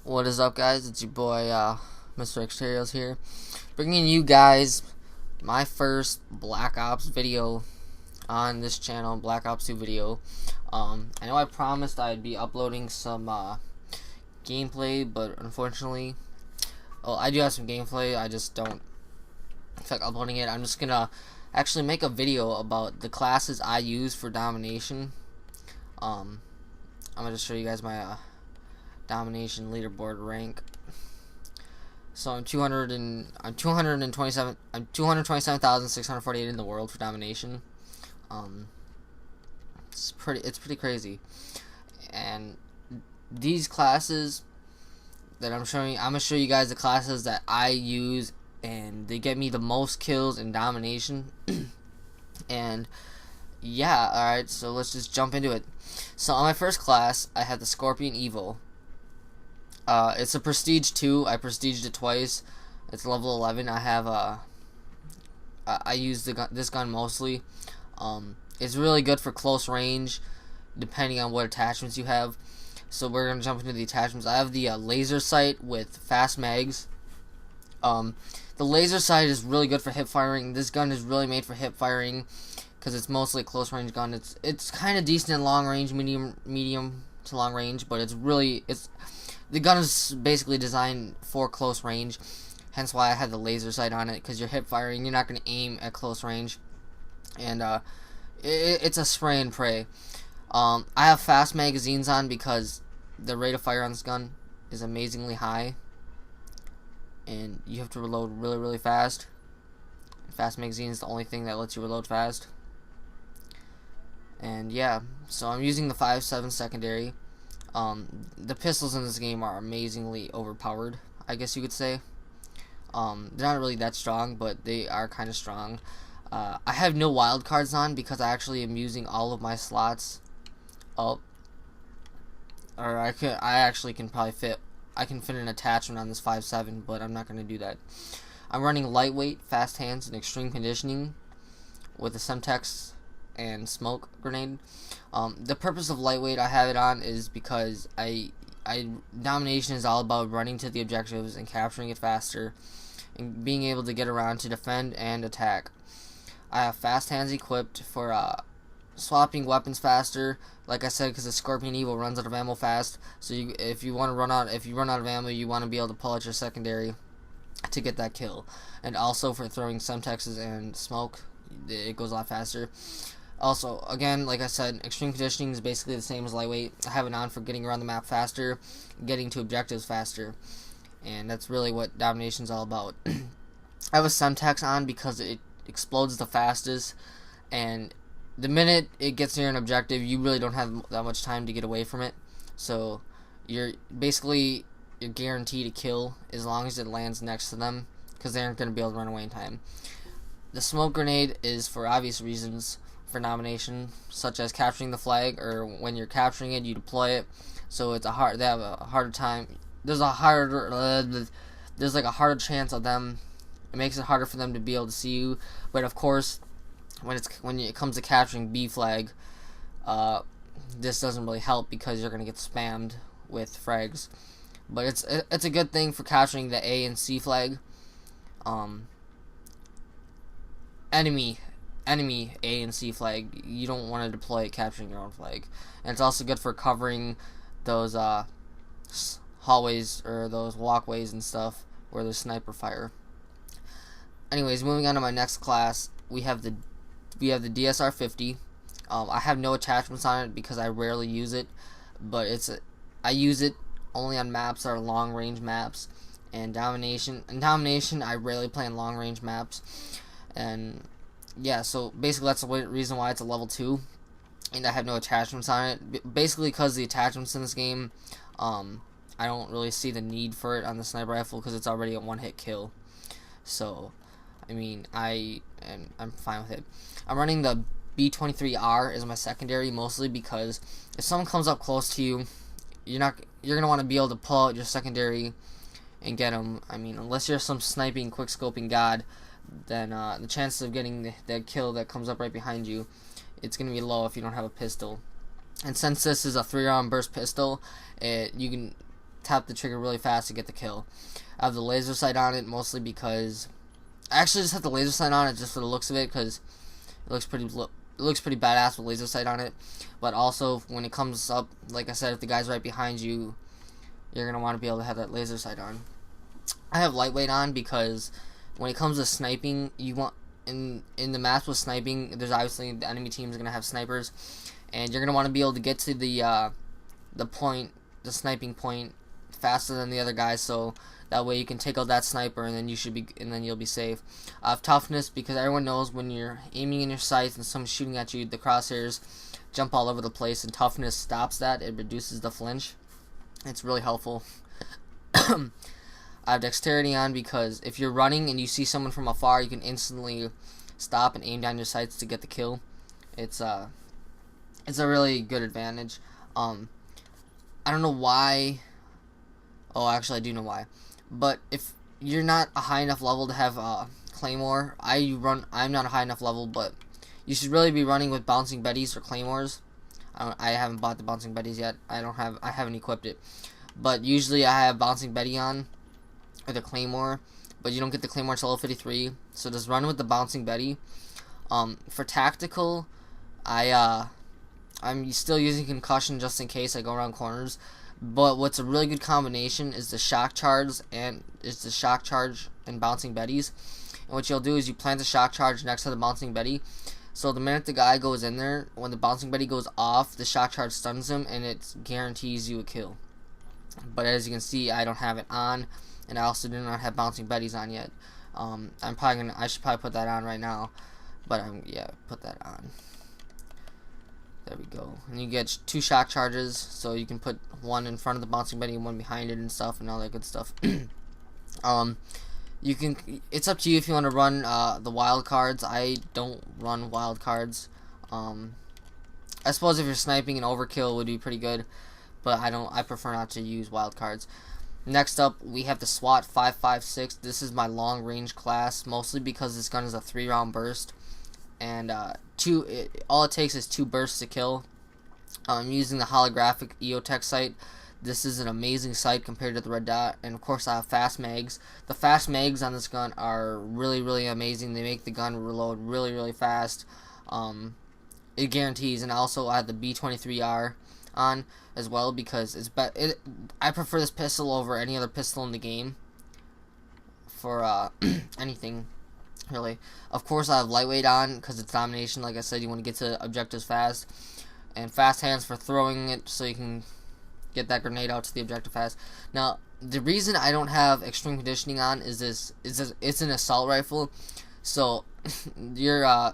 What is up, guys? It's your boy, Mr. Exteriors here, bringing you guys my first Black Ops video on this channel, Black Ops 2 video. I know I promised I'd be uploading some gameplay, but unfortunately, I do have some gameplay. I just don't feel like uploading it. I'm just gonna actually make a video about the classes I use for Domination. I'm gonna show you guys my Domination leaderboard rank. So I'm 227,648 in the world for Domination. It's pretty crazy. And these classes that I'm gonna show you guys the classes that I use, and they get me the most kills in Domination. And yeah, alright, so let's just jump into it. So on my first class, I had the Scorpion Evo. It's a Prestige 2. I prestiged it twice. It's level 11. I have I use this gun mostly. It's really good for close range, depending on what attachments you have. So we're gonna jump into the attachments. I have the laser sight with fast mags. The laser sight is really good for hip firing. This gun is really made for hip firing because it's mostly a close range gun. It's kind of decent in long range, medium to long range, but the gun is basically designed for close range, hence why I had the laser sight on it, because you're hip firing, you're not going to aim at close range, and it's a spray and pray. I have fast magazines on because the rate of fire on this gun is amazingly high, and you have to reload really fast. Fast magazine is the only thing that lets you reload fast. And yeah, so I'm using the 5.7 secondary. The pistols in this game are amazingly overpowered, I guess you could say. They're not really that strong, but they are kind of strong. I have no wild cards on because I actually am using all of my slots up. Or I can fit an attachment on this 5.7, but I'm not going to do that. I'm running lightweight, fast hands, and extreme conditioning with the Semtex and smoke grenade. The purpose of lightweight I have it on is because Domination is all about running to the objectives and capturing it faster and being able to get around to defend and attack. I have fast hands equipped for swapping weapons faster, like I said, because the Scorpion Evo runs out of ammo fast. So if you run out of ammo, you want to be able to pull out your secondary to get that kill. And also for throwing Semtexes and smoke, it goes a lot faster. Also, again, like I said, extreme conditioning is basically the same as lightweight. I have it on for getting around the map faster, getting to objectives faster, and that's really what Domination's all about. I have a Semtex on because it explodes the fastest, and the minute it gets near an objective, you really don't have that much time to get away from it. So you're guaranteed a kill as long as it lands next to them, because they aren't going to be able to run away in time. The smoke grenade is for obvious reasons for Domination, such as capturing the flag, or when you're capturing it, you deploy it. So they have a harder time. There's like a harder chance of them. It makes it harder for them to be able to see you. But of course, when it comes to capturing B flag, this doesn't really help because you're gonna get spammed with frags. But it's a good thing for capturing the A and C flag. Enemy A and C flag, you don't want to deploy it capturing your own flag. And it's also good for covering those hallways or those walkways and stuff where there's sniper fire. Anyways, moving on to my next class, we have the DSR 50. I have no attachments on it because I rarely use it, but I use it only on maps that are long range maps. And Domination, I rarely play on long range maps. And yeah, so basically that's the reason why it's a level 2, and I have no attachments on it. Basically because the attachments in this game, I don't really see the need for it on the sniper rifle because it's already a one-hit kill. So, I mean, I'm fine with it. I'm running the B23R as my secondary, mostly because if someone comes up close to you, you're gonna want to be able to pull out your secondary and get them. I mean, unless you're some sniping, quick scoping god, then the chances of getting that kill that comes up right behind you, it's going to be low if you don't have a pistol. And since this is a 3-round burst pistol, you can tap the trigger really fast to get the kill. I have the laser sight on it mostly because I actually just have the laser sight on it just for the looks of it, because it looks pretty badass with laser sight on it. But also when it comes up, like I said, if the guy's right behind you, you're gonna want to be able to have that laser sight on. I have lightweight on because when it comes to sniping, you want in the maps with sniping, there's obviously the enemy teams are gonna have snipers, and you're gonna want to be able to get to the sniping point faster than the other guys, so that way you can take out that sniper, and then you'll be safe. I have toughness because everyone knows when you're aiming in your sights and someone's shooting at you, the crosshairs jump all over the place, and toughness stops that. It reduces the flinch. It's really helpful. I have dexterity on because if you're running and you see someone from afar, you can instantly stop and aim down your sights to get the kill. It's a really good advantage. I don't know why. Oh, actually, I do know why. But if you're not a high enough level to have Claymore, I'm not a high enough level, but you should really be running with bouncing Bettys or Claymores. I haven't bought the bouncing Bettys yet. I haven't equipped it. But usually I have bouncing Betty on with a Claymore, but you don't get the Claymore till level 53. So just run with the bouncing Betty. For tactical, I'm still using concussion just in case I go around corners. But what's a really good combination is the shock charge and bouncing Bettys. And what you'll do is you plant the shock charge next to the bouncing Betty. So the minute the guy goes in there, when the bouncing Betty goes off, the shock charge stuns him and it guarantees you a kill. But as you can see, I don't have it on, and I also do not have bouncing Bettys on yet. I should probably put that on right now. But put that on. There we go. And you get 2 shock charges, so you can put one in front of the bouncing Betty and one behind it and stuff, and all that good stuff. It's up to you if you want to run the wild cards. I don't run wild cards. I suppose if you're sniping, an overkill would be pretty good, but I prefer not to use wild cards. Next up, we have the SWAT 5.56. This is my long range class, mostly because this gun is a 3-round burst, and all it takes is 2 bursts to kill. I'm using the holographic EOTech sight. This is an amazing sight compared to the red dot, and of course I have fast mags. The fast mags on this gun are really, really amazing. They make the gun reload really, really fast. It guarantees, and also I have the B23R on as well because I prefer this pistol over any other pistol in the game for anything really. Of course I have lightweight on because it's domination. Like I said, you want to get to objectives fast, and fast hands for throwing it so you can get that grenade out to the objective fast. Now the reason I don't have extreme conditioning on is it's an assault rifle, so you're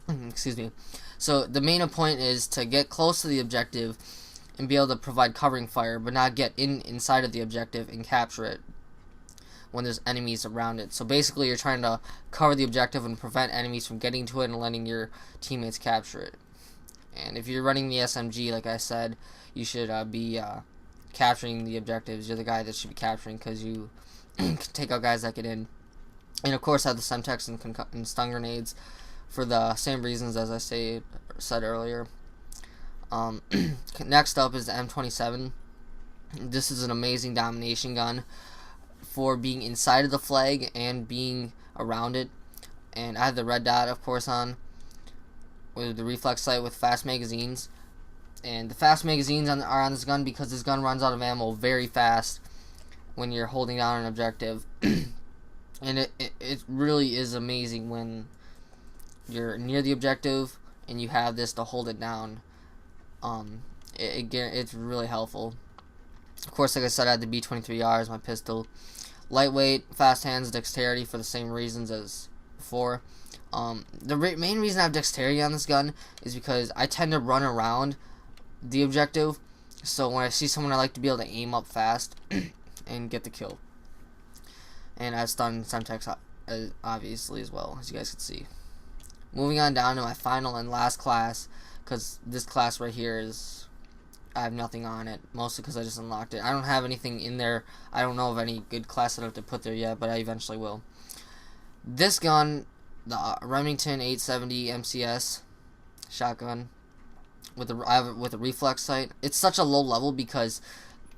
excuse me. So the main point is to get close to the objective and be able to provide covering fire, but not get inside of the objective and capture it when there's enemies around it. So basically you're trying to cover the objective and prevent enemies from getting to it and letting your teammates capture it. And if you're running the SMG, like I said, you should be capturing the objectives. You're the guy that should be capturing because you can take out guys that get in. And of course I have the Semtex and stun grenades for the same reasons as I said earlier. Next up is the M27. This is an amazing domination gun for being inside of the flag and being around it. And I have the red dot, of course, on with the reflex sight with fast magazines. And the fast magazines are on this gun because this gun runs out of ammo very fast when you're holding down an objective. And it really is amazing when you're near the objective and you have this to hold it down. It's really helpful. Of course, like I said, I had the B23R as my pistol. Lightweight, fast hands, dexterity for the same reasons as before. The main reason I have dexterity on this gun is because I tend to run around the objective, so when I see someone, I like to be able to aim up fast and get the kill. And I have stun Semtex obviously as well, as you guys can see. Moving on down to my final and last class, because this class right here I have nothing on it, mostly because I just unlocked it. I don't have anything in there. I don't know of any good class that I have to put there yet, but I eventually will. This gun, the Remington 870 MCS shotgun with a reflex sight. It's such a low level because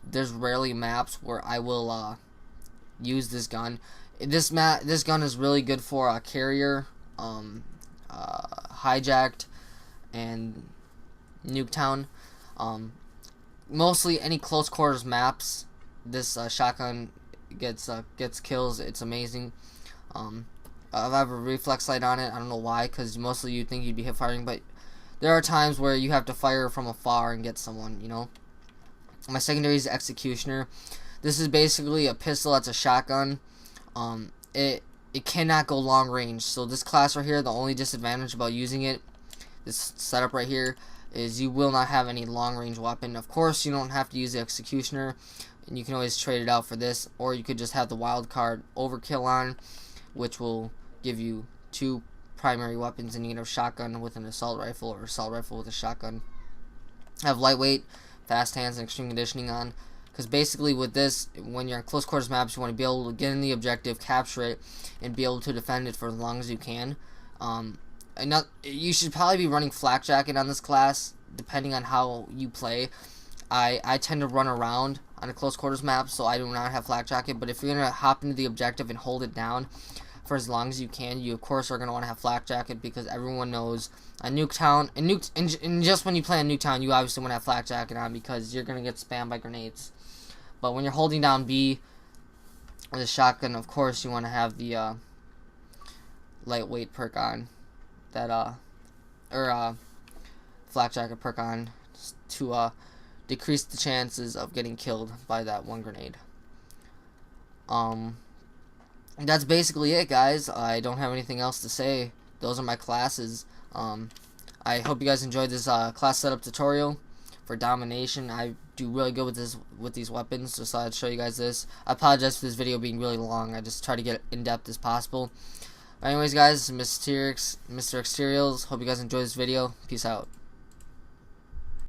there's rarely maps where I will use this gun. This gun is really good for a carrier, hijacked, and Nuketown. Mostly any close quarters maps, this shotgun gets kills. It's amazing. I have a reflex light on it. I don't know why, because mostly you'd think you'd be hip firing, but there are times where you have to fire from afar and get someone, you know. My secondary is Executioner. This is basically a pistol that's a shotgun. It cannot go long range. So this class right here, the only disadvantage about using it, this setup right here, is you will not have any long range weapon. Of course, you don't have to use the Executioner, and you can always trade it out for this, or you could just have the wild card Overkill on, which will give you 2 primary weapons, and you can have shotgun with an assault rifle or assault rifle with a shotgun. I have lightweight, fast hands, and extreme conditioning on, because basically with this, when you're in close quarters maps, you want to be able to get in the objective, capture it, and be able to defend it for as long as you can. You should probably be running flak jacket on this class, depending on how you play. I tend to run around on a close quarters map, so I do not have flak jacket, but if you're going to hop into the objective and hold it down for as long as you can, you of course are going to want to have flak jacket, because everyone knows a Nuketown, and just when you play a Nuketown, you obviously want to have flak jacket on, because you're going to get spammed by grenades. But when you're holding down B with a shotgun, of course you want to have the lightweight perk on, that flak jacket perk on, to decrease the chances of getting killed by that one grenade. That's basically it, guys. I don't have anything else to say. Those are my classes. I hope you guys enjoyed this class setup tutorial for Domination. I do really good with these weapons, just thought I'd show you guys this. I apologize for this video being really long. I just try to get in depth as possible. But anyways, guys, Mr. Exteriors. Hope you guys enjoyed this video. Peace out.